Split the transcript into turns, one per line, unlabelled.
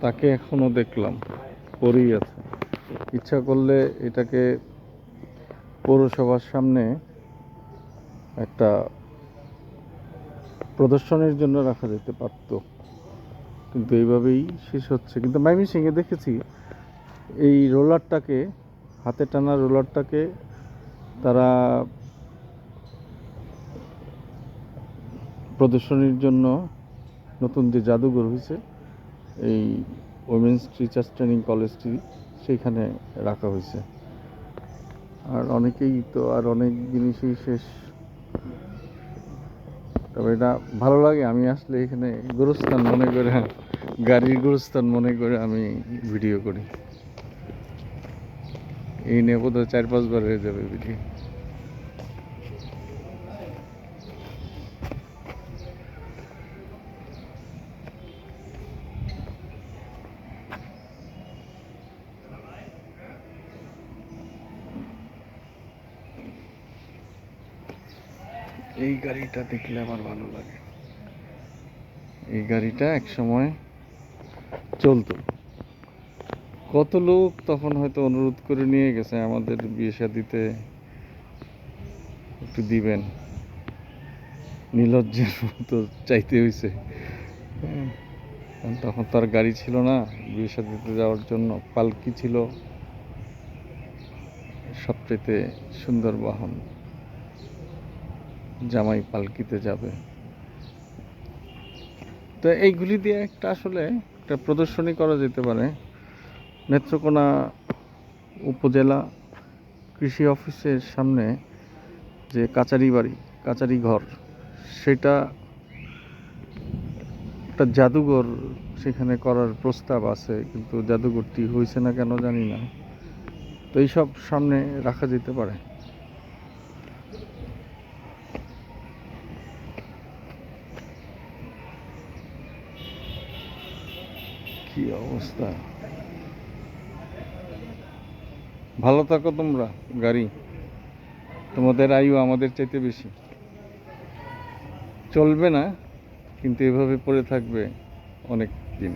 তাকে এখনো দেখলাম পড়েই আছে। ইচ্ছা করলে এটাকে পৌরসভার সামনে একটা প্রদর্শনীর জন্য রাখা যেতে পারত, কিন্তু এইভাবেই শেষ হচ্ছে। কিন্তু ময়মনসিংহে দেখেছি এই রোলারটাকে, হাতে টানা রোলারটাকে তারা প্রদর্শনীর জন্য নতুন যে জাদুঘর হয়েছে এই উইমেন্স টিচার্স ট্রেনিং কলেজটি, সেইখানে রাখা হয়েছে। আর অনেকেই তো আর অনেক জিনিসই শেষ। তবে এটা ভালো লাগে, আমি আসলে এখানে গোরস্থান মনে করে, গাড়ির গোরস্থান মনে করে আমি ভিডিও করি। এই নিয়ে বোধহয় 4-5 বার হয়ে যাবে ভিডিও। এই গাড়িটা দেখলে আমার ভালো লাগে। এই গাড়িটা এক সময় চলতো, কত লোক তখন হয়তো অনুরোধ করে নিয়ে গেছে আমাদের বিয়ে শাদিতে একটু দিবেন, নির্লজ্জের মতো চাইতে হয়েছে। তখন তার গাড়ি ছিল না বিয়ে শাদিতে যাওয়ার জন্য, পালকি ছিল সবচেয়ে সুন্দর বাহন, জামাই পালকিতে যাবে। তো এইগুলি দিয়ে একটা আসলে একটা প্রদর্শনী করা যেতে পারে। নেত্রকোনা উপজেলা কৃষি অফিসের সামনে যে কাচারি ঘর, সেটা একটা জাদুঘর সেখানে করার প্রস্তাব আছে, কিন্তু জাদুঘরটি হয়েছে না কেন জানি না। তো এইসব সামনে রাখা যেতে পারে। কি অবস্থা! ভালো থাকো তোমরা। গাড়ি, তোমাদের আয়ু আমাদের চাইতে বেশি। চলবে না, কিন্তু এভাবে পড়ে থাকবে অনেক দিন।